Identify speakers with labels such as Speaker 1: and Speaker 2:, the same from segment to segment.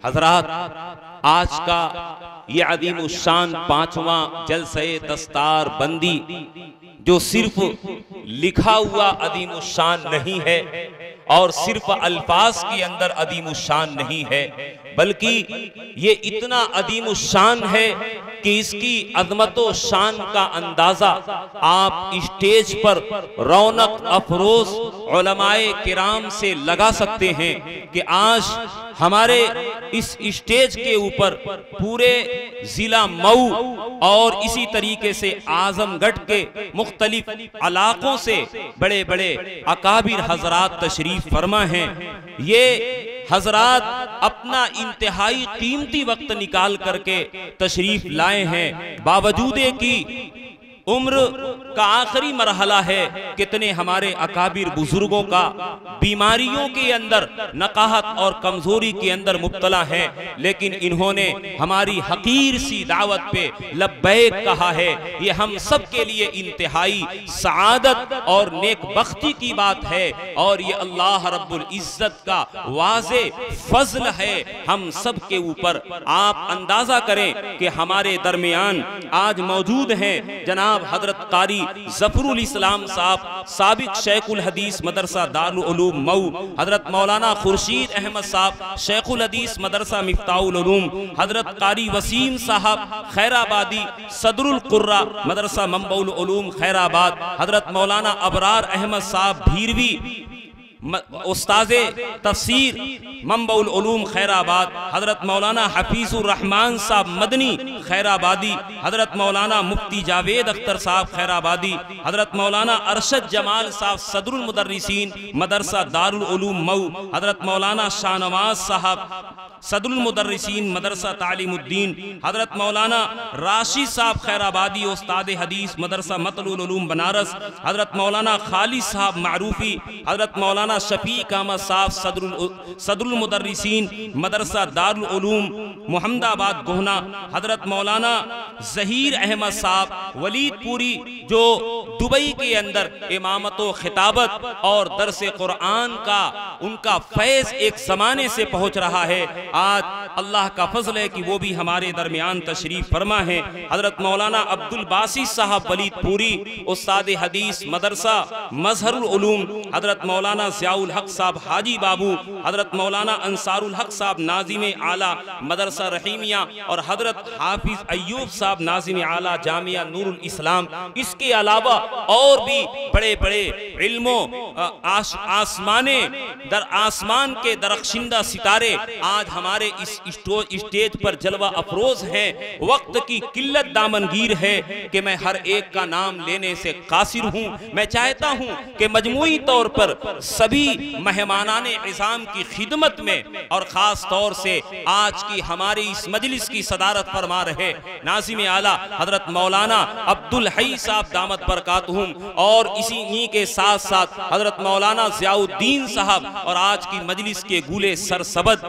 Speaker 1: हजरात, आज का ये अदीम उशान 5वां जलसे दस्तार बंदी जो सिर्फ लिखा हुआ अदीम उशान नहीं है और सिर्फ अल्फाज के अंदर अदीम उशान नहीं है, बल्कि ये इतना अदीम उशान है कि इसकी अज़मतो शान का अंदाजा आप स्टेज पर रौनक अफरोज उलमाए किराम से लगा सकते हैं कि आज हमारे इस स्टेज के ऊपर पूरे जिला मऊ और इसी तरीके से आजमगढ़ के मुख्तलिफ इलाकों से बड़े बड़े अकाबिर हजरात तशरीफ फरमा हैं। ये हजरात अपना इंतहाई कीमती वक्त निकाल करके तशरीफ लाए हैं, बावजूदे की उम्र का आखिरी मरहला है। कितने हमारे अकाबिर बुजुर्गों का बीमारियों के अंदर नकाहत और कमजोरी के अंदर मुब्तला है, लेकिन इन्होंने हमारी हकीर सी दावत पे लब्बैक कहा है। ये हम सब के लिए इंतहाई सआदत और नेक बख्ती की बात है और ये अल्लाह रब्बुल इज्जत का वाज़े फजल है हम सब के ऊपर। आप अंदाजा करें कि हमारे दरमियान आज मौजूद हैं जनाब हजरत कारी जफरुल इस्लाम साहब, साबिक शेखुल हदीस मदरसा दारुल उलूम मऊ, हजरत मौलाना खुर्शीद अहमद साहब शेखुल हदीस मदरसा मिफ्ताहुल उलूम, हजरत कारी वसीम साहब खैराबादी सदरुल कुर्रा मदरसा मंबउल उलूम खैराबाद, हजरत मौलाना अबरार अहमद साहब भीरवी उस्ताज़े तफसीर मंबउल उलूम खैराबाद, हजरत मौलाना हफीजुर रहमान साहब मदनी खैराबादी, हजरत मौलाना मुफ्ती जावेद अख्तर साहब खैराबादी, हजरत मौलाना अरशद जमाल साहब सदरुल मुदर्रिसीन मदरसा दारुल उलूम मऊ, हजरत मौलाना शाहनवाज साहब सदरुल मुदर्रिसीन मदरसा तालीमुद्दीन, हजरत मौलाना राशिद साहब खैराबादी उस्ताद हदीस मदरसा मतलुल उलूम बनारस, हजरत मौलाना खालिद साहब मारूफी, हजरत मौलाना शफीक अहमद साहब सदरुल मुदर्रिसीन मदरसा दारुल उलूम मुहम्मदाबाद गोहना, हजरत मौलाना जहीर अहमद साहब वलीदपुरी जो दुबई के अंदर इमामत व खिताबत और दरस कुरान का उनका फैज एक जमाने से पहुंच रहा है। आज अल्लाह का फजल है कि वो भी हमारे दरमियान तशरीफ फरमा है। हजरत मौलाना अब्दुल बासी साहब वलीदपुरी उस्ताद हदीस मदरसा मजहरुल उलूम, हजरत मौलाना ज़ियाउल हक साहब हाजी बाबू, हजरत मौलाना अंसारुल हक साहब नाजिम आला मदरसा रहीमिया और हजरत हाफिज अय्यूब साहब नाजिम आला जामिया नूरुल इस्लाम। इसके अलावा और भी बड़े बड़े इल्मों आसमाने दर आसमान के दरख्शिंदा सितारे आज हमारे इस स्टेज पर जलवा अफरोज हैं। वक्त की किल्लत दामनगीर है कि मैं हर एक का नाम लेने से कासिर हूँ। मैं चाहता हूँ कि मजमूई तौर पर सभी मेहमानाने इज़ाम की खिदमत में और ख़ास तौर से आज की हमारी इस मजलिस की सदारत फरमा रहे नाज़िम आला हजरत मौलाना अब्दुल हई साहब दामत बरकातहुम और इसी के साथ साथ हजरत मौलाना ज़ियाउद्दीन साहब और आज की मजलिस के गुले सरसबद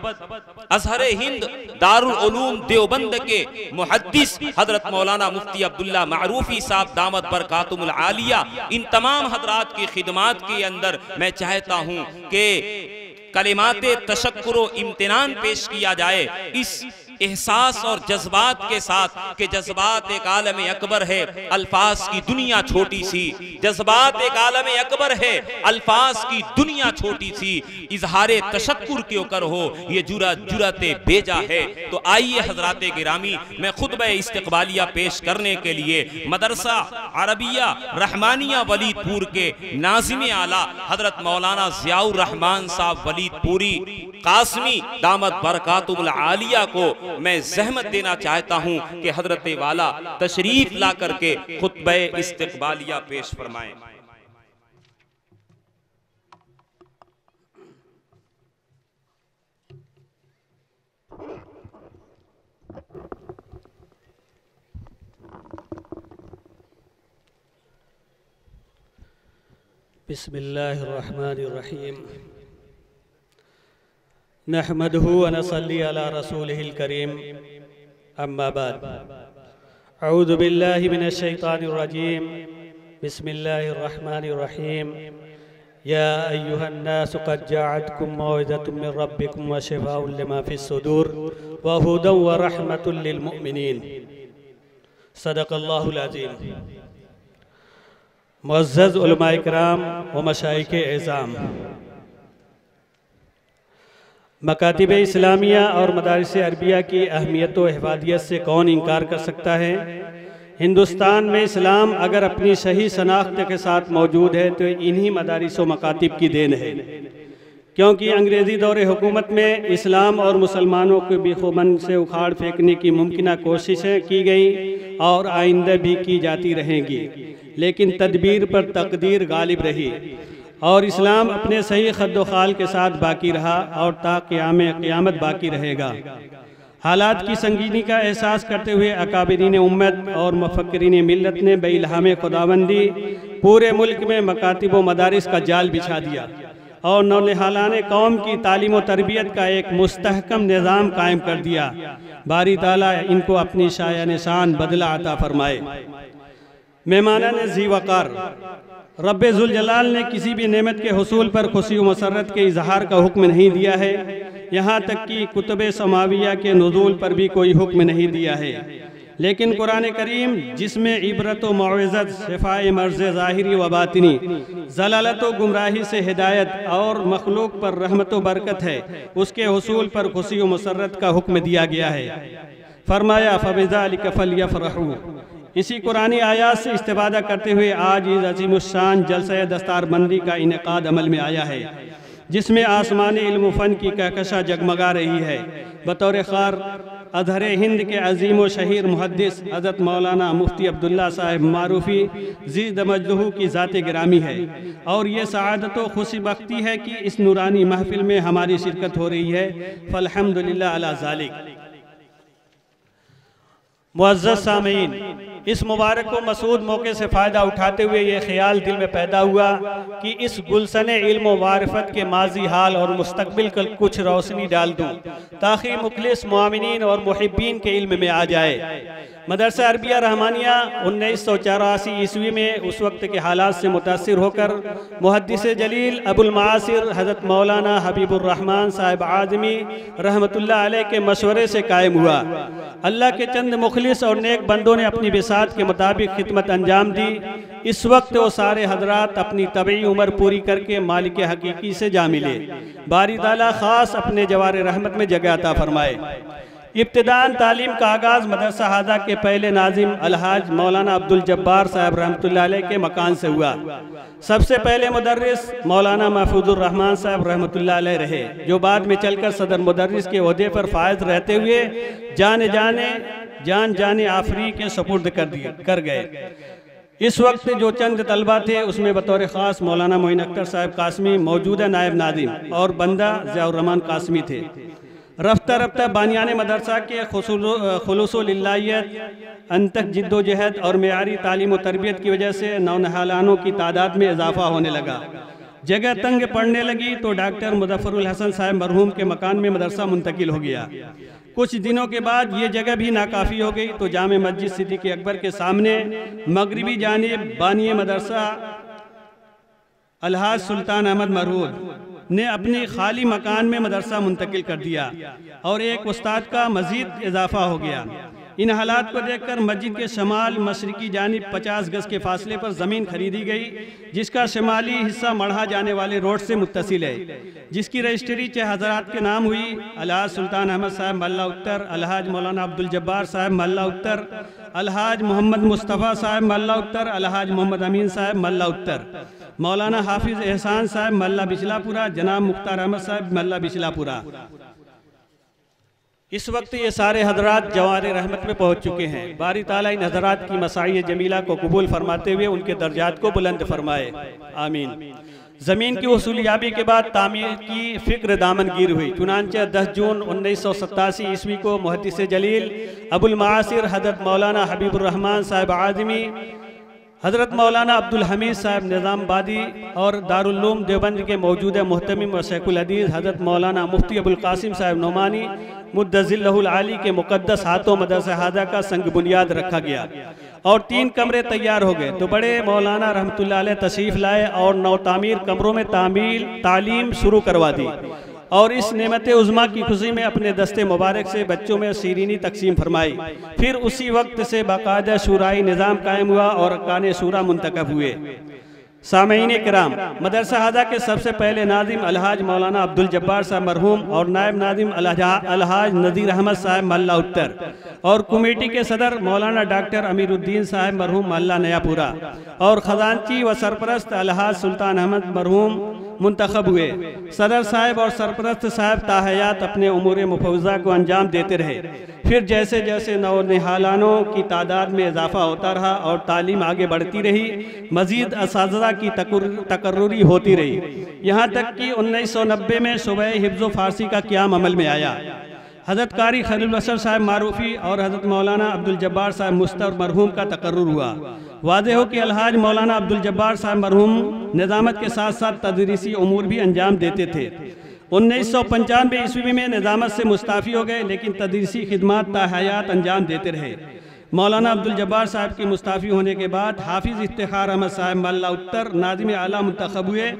Speaker 1: अजहर हिंद दारुल उलूम देवबंद के मुहद्दिस हजरत मौलाना मुफ्ती अब्दुल्ला मारूफी साहब दामत बरकातुहुल आलिया, इन तमाम हजरात की खिदमात के अंदर मैं चाहता हूँ कि कलिमाते तशक्कुर व इम्तिनान पेश किया जाए इस एहसास और जज्बात के साथ कि जज्बात एक आलम अकबर है, अल्फाज की दुनिया छोटी सी। जज्बात एक आलम अकबर है, अल्फाज की दुनिया छोटी सी। इजहारे तशक्कुर क्यों कर हो ये जुरते बेजा है। तो आइए हजराते गिरामी, मैं खुतबा इस्तकबालिया पेश करने के लिए मदरसा अरबिया रहमानिया वलीदपुर के नाज़िम आला हजरत मौलाना ज़ियाउर रहमान साहब वलीदपुरी कासमी दामत बरकातुहुल आलिया को मैं ज़हमत देना चाहता हूं कि हजरत वाला तशरीफ ला करके खुतबा इस्तकबालिया पेश फरमाएं।
Speaker 2: बिस्मिल्लाहिर्रहमानिर्रहीम नहमदुहु व नसल्ली अला रसूलिहिल करीम अम्मा बाद अऊज़ु बिल्लाहि मिनश शैतानिर रजीम बिस्मिल्लाहिर्रहमानिर्रहीम या अय्युहन्नास क़द जाअतकुम मौइज़तुम मिन रब्बिकुम व शिफ़ाउन लिमा फ़िस्सुदूर व हुदन व रहमतुल लिल मुमिनीन। सदक़ल्लाहुल अज़ीम। मुअज़्ज़ज़ उलमाए किराम व मशाइख़े एज़ाम, मकातिब इस्लामिया और मदारिस अरबिया की अहमियत व हिफाज़ियत से कौन इनकार कर सकता है। हिंदुस्तान में इस्लाम अगर अपनी सही शनाख्त के साथ मौजूद है तो इन्हीं मदारिस व मकातिब की देन है, क्योंकि अंग्रेज़ी दौरे हुकूमत में इस्लाम और मुसलमानों को बेखुमन से उखाड़ फेंकने की मुमकिन कोशिशें की गई और आइंदा भी की जाती रहेंगी, लेकिन तदबीर पर तकदीर गालिब रही और इस्लाम अपने सही खद्दोखाल के साथ बाकी रहा और ता क़यामत बाकी रहेगा। हालात की संगीनी का एहसास करते हुए अकाबिरीन उम्मत और मुफक्किरीन मिल्लत ने बेइल्हाम खुदाबंदी पूरे मुल्क में मकातिब व मदारिस का जाल बिछा दिया और नौनिहालान कौम की तालीम व तरबियत का एक मुस्तहकम निज़ाम कायम कर दिया। बारी ताला इनको अपनी शाया निशान बदला अता फरमाए। मेहमानान ज़ी वक़ार, रब्बे ज़ुल जलाल ने किसी भी नेमत के हुसूल पर खुशी व मसरत के इजहार का हुक्म नहीं दिया है, यहाँ तक कि कुतुब समाविया के नुज़ूल पर भी कोई हुक्म नहीं दिया है। लेकिन कुरान करीम जिसमें इबरत व मौइज़त, शिफ़ाए मर्ज़ ज़ाहिरी व बातिनी, ज़लालत व गुमराही से हिदायत और मखलूक पर रहमत व बरकत है, उसके हुसूल पर खुशी व मसरत का हुक्म दिया गया है। फरमाया फ़बिज़ालिका फ़ल्यफ़रहू। इसी कुरानी आयात से इस्तिफ़ादा करते हुए आज इस अज़ीमुश्शान जलसा दस्तारबंदी का इनेकाद अमल में आया है, जिसमें आसमानी इल्म फ़न की कहकशा जगमगा रही है। बतौर ख़ार अज़हर हिंद के अज़ीम व शहीर मुहद्दिस हज़रत मौलाना मुफ्ती अब्दुल्ला साहिब मारूफ़ी ज़ीद मजदहू की ज़ात गिरामी है और ये सआदत व खुशी बख्ती है कि इस नूरानी महफिल में हमारी शिरकत हो रही है। फ़ल्हम्दुलिल्लाह अला ज़ालिक। मुअज़्ज़ज़ सामीन, इस मुबारक व मसूद मौके से फ़ायदा उठाते हुए ये ख्याल दिल में पैदा हुआ कि इस गुलशन इल्म व मारिफत के माजी हाल और मुस्तकबिल कल कुछ रोशनी डाल दूँ ताकि मुखलिस मुआमिनीन और मुहिब्बीन के इल्म में आ जाए। मदरसा अरबिया रहमानिया 1984 ईस्वी में उस वक्त के हालात से मुतासिर होकर मुहद्दिस जलील अबुल मासिर हज़रत मौलाना हबीबुर रहमान साहिब आज़मी रहमतुल्लाह अलैह के मशवरे से कायम हुआ। अल्लाह के चंद मुखलिस और नेक बंदों ने अपनी बिसात के मुताबिक खिदमत अंजाम दी। इस वक्त वो सारे हजरात अपनी तबई उम्र पूरी करके मालिक हकीकी से जा मिले। बारी ताला खास अपने जवार रहमत में जगह अता फरमाए। इब्तिदान तालीम का आगाज़ मदरसा हाजा के पहले नाजिम अलहाज मौलाना अब्दुल जब्बार साहब रहमतुल्लाह अलैह के मकान से हुआ। सबसे पहले मुदर्रिस मौलाना महफूजुर रहमान साहब रहमतुल्लाह अलैह रहे, जो बाद में चलकर सदर मुदर्रिस के ओहदे पर फायज रहते हुए जान जाने आफरी के सपुर्द कर गए। इस वक्त जो चंद तलबा थे उसमें बतौर ख़ास मौलाना मोइन अख्तर साहब कासमी मौजूदा नायब नादिम और बंदा ज़ियाउर रहमान कासमी थे। रफ्ता रफ्ता बानियान मदरसा के खुलूसो लिल्लाहियत, अंतक जिद्दोजहद और मेयारी तालीम व तरबियत की वजह से नौनहालानों की तादाद में इजाफा होने लगा। जगह तंग पड़ने लगी तो डॉक्टर मुज़फ़्फ़रुल हसन साहब मरहूम के मकान में मदरसा मुंतकिल हो गया। कुछ दिनों के बाद ये जगह भी नाकाफ़ी हो गई तो जामे मस्जिद सिद्दीक़ अकबर के सामने मगरिबी जानिब बानी मदरसा अलहाज सुल्तान अहमद मरहूद ने अपने खाली मकान में मदरसा मुंतकिल कर दिया और एक उस्ताद का मजीद इजाफा हो गया। इन हालात को देखकर मस्जिद के शमाल मशरिकी जानिब 50 गज के फासले पर ज़मीन खरीदी गई, जिसका शमाली हिस्सा मढ़ा जाने वाले रोड से मुत्तसिल है, जिसकी रजिस्ट्री 6 हज़रात के नाम हुई। अलहाज सुल्तान अहमद साहब मल्ला उत्तर, अलहाज मौलाना अब्दुल जब्बार साहब मल्ला उत्तर, अलहाज मोहम्मद मुस्तफ़ा साहब मल्ला उत्तर, अलहाज मोहम्मद अमीन साहब मल्ला उत्तर, मौलाना हाफिज एहसान साहब मल्ला बिचलापुरा, जनाब मुख्तार अहमद साहब मल्ला बिचलापुरा। इस वक्त ये सारे हजरात जवार रहमत में पहुँच चुके हैं। बारी ताला इन हजरात की मसाई जमीला को कबूल फरमाते हुए उनके दर्जात को बुलंद फरमाए, आमीन। ज़मीन की वसूलियाबी के बाद तामीर की फ़िक्र दामनगीर हुई। चुनांचे 10 जून 1987 ईस्वी को मुहद्दिस जलील अबुल मासिर हज़रत मौलाना हबीबुर रहमान साहिब आज़मी हज़रत मौलाना अब्दुल हमीद साहब निज़ामबादी और दारुल उलूम देवबंद के मौजूदा मुहतमिम व शेखुल हदीस हज़रत मौलाना मुफ्ती अबुल कासिम साहब नोमानी मुद्दज़िल्लहुल आली के मुक़द्दस हाथों मदरसा हाजा का संग बुनियाद रखा गया और 3 कमरे तैयार हो गए। तो बड़े मौलाना रहमतुल्लाह अलैह तशरीफ़ लाए और नौ तामीर कमरों में तालीम शुरू करवा दी और इस नेमत उज़्मा की खुशी में अपने दस्ते मुबारक से बच्चों में शीरीनी तकसीम फरमाई। फिर उसी वक्त से बाकायदा शूराई निज़ाम कायम हुआ और अरकान शूरा मुंतखब हुए। सामईन किराम, मदरसा हाजा के सबसे पहले नाजिम अलहाज मौलाना अब्दुल जब्बार साहब मरहूम और नायब नाजिम अलहाज नज़ीर अहमद साहब मल्ला उत्तर और कमेटी के सदर मौलाना डॉक्टर अमीरुद्दीन साहब मरहूम मल्ला नयापुरा और खजानची व सरपरस्त अलहाज सुल्तान अहमद मरहूम मुंतखब हुए। सदर साहब और सरपरस्त साहब ताहयात अपने उमूर मुफव्वज़ा को अंजाम देते रहे। फिर जैसे जैसे नौनिहालानों की तादाद में इजाफा होता रहा और तालीम आगे बढ़ती रही, मज़ीद असातिज़ा की तकर्रुरी होती रही, यहाँ तक कि 1990 में सुबह हिफ्ज़ फ़ारसी का क़याम अमल में आया। हज़रत कारी खलील बशर साहब मारूफ़ी और हज़रत मौलाना अब्दुल जब्बार साहब मुस्तर मरहूम का तकर्रुर हुआ। वाज़ेह हो कि अलहाज मौलाना अब्दुल जब्बार साहब मरहूम निज़ामत के साथ साथ तदरीसी उमूर भी अंजाम देते थे। 1995 ईस्वी में निज़ामत से मुस्ताफ़ी हो गए, लेकिन तदरीसी खिदमात ताहयात अंजाम देते रहे। मौलाना अब्दुल जब्बार साहब की मुस्ताफ़ी होने के बाद हाफिज़ इफ्तिखार अहमद साहब मल्ला उत्तर नाज़िम आला मुंतखब हुए।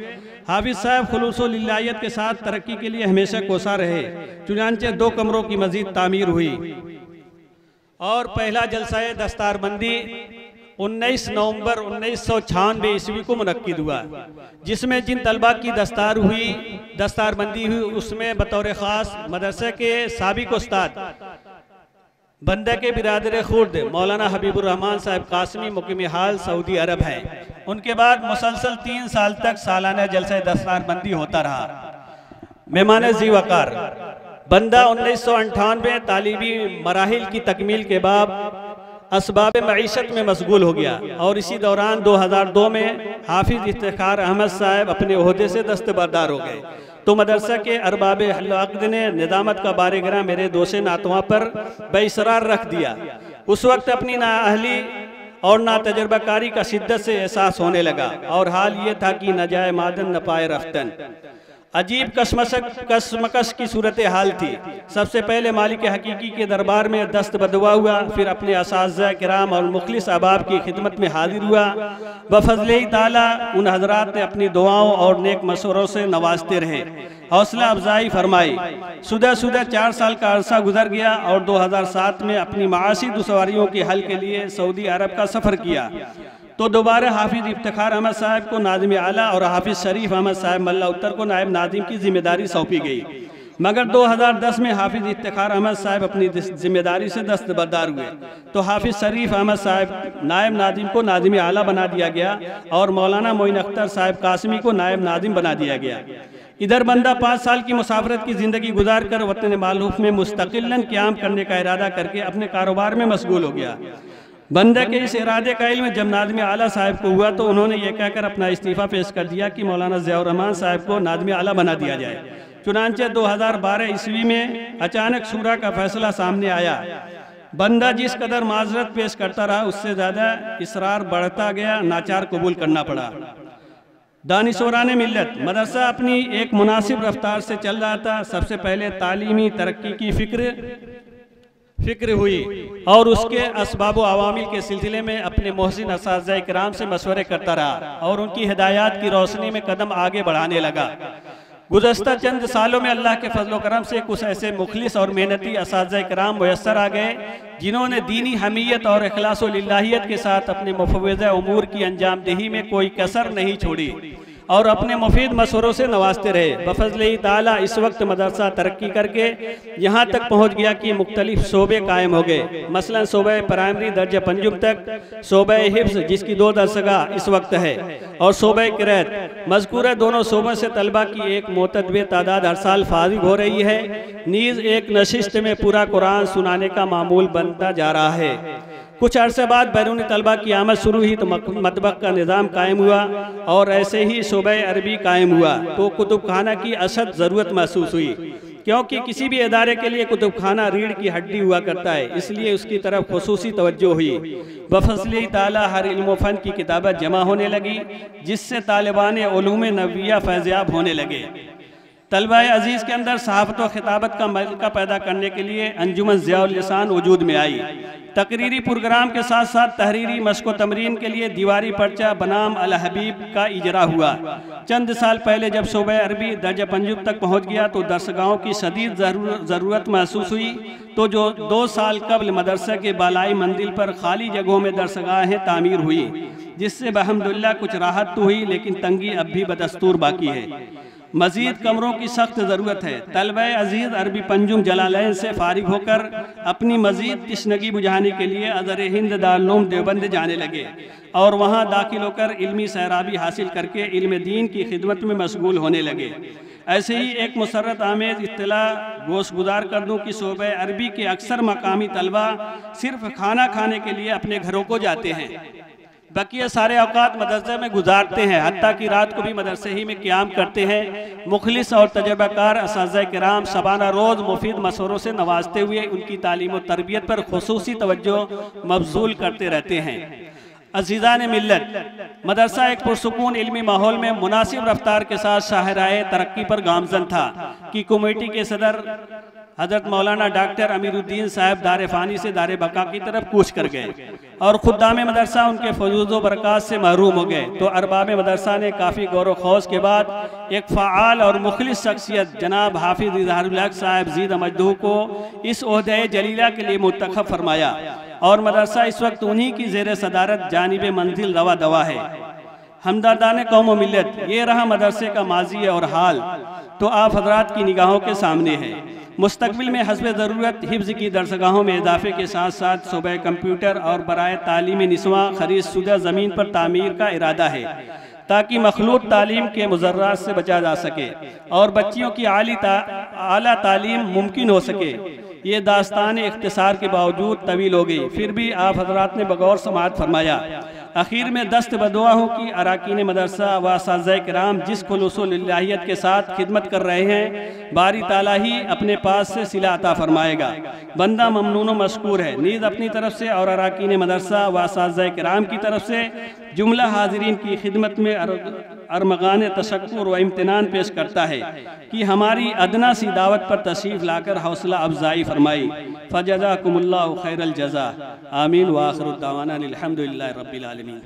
Speaker 2: हाफिज़ साहब खुलूसुल लिल्लाहियत के साथ तरक्की के लिए हमेशा कोसा रहे। चुनांचे 2 कमरों की मज़ीद तामीर हुई और पहला जलसा दस्तारबंदी 19 नवंबर 1996 ईस्वी को मुनक्किद हुआ, जिसमें जिन तलबा की दस्तारबंदी हुई उसमें बतौर ख़ास मदरसे के साबिक़ उस्ताद बंदे के बिरादर खुर्द मौलाना हबीबुर रहमान साहब कासमी मुकीम हाल सऊदी अरब हैं। उनके बाद मुसलसल 3 साल तक सालाना जलसा दस्तारबंदी होता रहा। मेहमान ज़ी वक़ार बंदा 1998 तालीबी मराहिल की तकमील के बाद असबाब मईशत में मशगूल हो गया और इसी दौरान 2002 में हाफिज़ इफ्तिखार अहमद साहब अपने ओहदे से दस्तबरदार हो गए। तो मदरसा के अरबाब अक़द ने निज़ामत का बारगिरा मेरे दोसे नातवा पर बेइसरार रख दिया। उस वक्त अपनी नाअहली और ना तजर्बाकारी का शिद्दत से एहसास होने लगा और हाल ये था कि न जाए मादन न पाए रफ्तन। अजीब कसमकश की सूरत हाल थी। सबसे पहले मालिक हकीकी के दरबार में दस्त बदवा हुआ, फिर अपने असातिज़ा किराम और मुखलिस अहबाब की खिदमत में हाजिर हुआ। बफज़ल-ए ताला उन हजरात ने अपनी दुआओं और नेक मशवरों से नवाजते रहे, हौसला अफजाई फरमाई। सुदा 4 साल का अरसा गुजर गया और 2007 में अपनी माशी दुश्वारियों के हल के लिए सऊदी अरब का सफ़र किया। तो दोबारा हाफिज़ इफ्तिखार अहमद साहब को नाज़िम आला और हाफिज़ शरीफ अहमद साहब मल्ला उत्तर को नायब नाज़िम की जिम्मेदारी सौंपी गई। मगर 2010 में हाफिज़ इफ्तिखार अहमद साहब अपनी जिम्मेदारी से दस्तबरदार हुए तो हाफिज़ शरीफ अहमद साहब नायब नाज़िम को नाज़िम आला बना दिया गया और मौलाना मोइन अख्तर साहब कासमी को नायब नाज़िम बना दिया गया। इधर बंदा 5 साल की मुसाफरत की ज़िंदगी गुजार कर वतन मालूफ में मुस्तकिलन क़याम करने का इरादा करके अपने कारोबार में मशगूल हो गया। बंदे के इस इरादे का इल्म जब नाज़िम आला साहब को हुआ तो उन्होंने ये कहकर अपना इस्तीफ़ा पेश कर दिया कि मौलाना ज़ियाउर रहमान साहब को नाज़िम आला बना दिया जाए। चुनांचे 2012 ईस्वी में अचानक शूरा का फैसला सामने आया। बंदा जिस कदर माजरत पेश करता रहा उससे ज़्यादा इसरार बढ़ता गया, नाचार कबूल करना पड़ा। दानिशोरान मिल्लत मदरसा अपनी एक मुनासिब रफ्तार से चल रहा था। सबसे पहले तालीमी तरक्की की फिक्र हुई और उसके असबाब अवामिल के सिलसिले में अपने मोहसिन असातिज़ा किराम से मशवरे करता रहा और उनकी हिदायत की रोशनी में कदम आगे बढ़ाने लगा। गुज़श्ता चंद सालों में अल्लाह के फजल करम से कुछ ऐसे मुखलिस और मेहनती असातिज़ा किराम मुयस्सर आ गए जिन्होंने दीनी हमीयत और इखलास व लिल्लाहियत के साथ अपने मुफव्विज़ा उमूर की अंजामदेही में कोई कसर नहीं छोड़ी और अपने मुफीद मशवरों से नवाजते रहे। बफज़ल-ए ताला इस वक्त मदरसा तरक्की करके यहाँ तक पहुँच गया कि मुख्तलिफ शोबे कायम हो गए। मसलन शोबे प्राइमरी दर्जा पंजुम तक, शोबे हिफ्ज़ जिसकी 2 दरसगाह इस वक्त है और शोबे क़िराअत। मज़कूरा दोनों शोबों से तलबा की एक मोतदबे तादाद हर साल फारिग हो रही है। नीज़ एक नशिस्त में पूरा कुरान सुनाने का मामूल बनता जा रहा है। कुछ अरसे बाद बैरूनी तलबा की आमद शुरू हुई तो मतबख का निज़ाम कायम हुआ और ऐसे ही शोबे अरबी कायम हुआ तो कुतुब खाना की अशद ज़रूरत महसूस हुई। क्योंकि किसी भी इदारे के लिए कुतुबखाना रीढ़ की हड्डी हुआ करता है, इसलिए उसकी तरफ खुसूसी तवज्जो हुई। बफज़ल ताला हर इल्म फ़न की किताबें जमा होने लगी, जिससे तालिबान उलूम नबविया फैज़याब होने लगे। तलबा अजीज़ के अंदर सहाफ़त व खिताबत का मलका पैदा करने के लिए अंजुमन ज़ियाउल लिसान वजूद में आई। तकरीरी प्रोग्राम के साथ साथ तहरीरी मश्क़ तमरीन के लिए दीवारी पर्चा बनाम अल हबीब का इजरा हुआ। चंद साल पहले जब शोबे अरबी दर्जा पंजुम तक पहुँच गया तो दरसगाहों की शदीद ज़रूरत महसूस हुई, तो जो 2 साल कबल मदरसे के बालाई मंजिल पर खाली जगहों में दरसगाहें तामीर हुई, जिससे बहम्दुलिल्लाह कुछ राहत तो हुई, लेकिन तंगी अब भी बदस्तूर बाकी है। मज़ीद कमरों की सख्त ज़रूरत है। तलबा अजीज़ अरबी पंजुम जलालैन से फारिग होकर अपनी मज़ीद तिश्नगी बुझाने के लिए अज़र हिंद दारुल उलूम देवबंद जाने लगे और वहाँ दाखिल होकर इल्मी सैराबी हासिल करके इल्म दीन की खिदमत में मशगूल होने लगे। ऐसे ही एक मुसर्रत आमेज़ इत्तला गोशगुजार कर दूँ कि शोबे अरबी के अक्सर मकामी तलबा सिर्फ खाना खाने के लिए अपने घरों को जाते हैं, बकिया सारे औकात मदरसे में गुजारते हैं, हत्ता कि रात को भी मदरसे ही में क़याम करते हैं। मुखलिस और तजर्बाकार असातिज़ा किराम शबाना रोज़ मुफीद मशवरों से नवाजते हुए उनकी तालीम और तरबियत पर खुसूसी तवज्जो मबज़ूल करते रहते हैं। अज़ीज़ान मिल्लत, मदरसा एक पुरसुकून इल्मी माहौल में मुनासिब रफ्तार के साथ शाहराए तरक्की पर गामज़न था कि कमेटी के सदर हज़रत मौलाना डॉक्टर अमीरुद्दीन साहब दारे फ़ानी से दारे बका की तरफ कूच कर गए और खुद्दाम मदरसा उनके फजूज़ व बरक़ात से महरूम हो गए। तो अरबाब मदरसा ने काफ़ी गौर खौज के बाद एक फ़ाआल और मुखलिस शख्सियत जनाब हाफिज़ इज़हारुल हक़ साहब ज़ीद मजदूह को इस ओहदे जलीला के लिए मुंतखब फरमाया और मदरसा इस वक्त उन्हीं की ज़ेर सदारत जानिब मंजिल रवा दवा है। हमदर्दान कौम व मिल्लत, ये रहा मदरसे का माजी और हाल, तो आप हज़रात की निगाहों के सामने है। मुस्तकबिल में हस्ब ज़रूरत हिफ्ज़ की दरसगाहों में इजाफ़े के साथ साथ शोबे कंप्यूटर और बराए तालीम निस्वा खरीद शुदा ज़मीन पर तामीर का इरादा है, ताकि मखलूत तालीम के मुज़र्रात से बचा जा सके और बच्चियों की आला तालीम मुमकिन हो सके। ये दास्तान इख्तिसार के बावजूद तवील हो गई, फिर भी आप हज़रात ने बगौर समाअत फरमाया। आखिर में दस्त बदुआ हूँ कि अराकीन मदरसा व असातिज़ा किराम जिस खुलूस व लिल्लाहियत के साथ खिदमत कर रहे हैं, बारी ताला ही अपने पास से सिला अता फरमाएगा। बंदा ममनून व मशकूर है। नीज़ अपनी तरफ से और अराकीन मदरसा व असातिज़ा किराम की तरफ से जुमला हाज़रीन की खिदमत में अरमगान तशक्कुर व इम्तिनान पेश करता है कि हमारी अदना सी दावत पर तशरीफ़ लाकर हौसला अफजाई फरमाई। फ़जज़ाकुमुल्लाहु खैरल जज़ा। आमीन व आखिरु दावाना अनिल हम्दुलिल्लाहि रब्बिल आलमीन।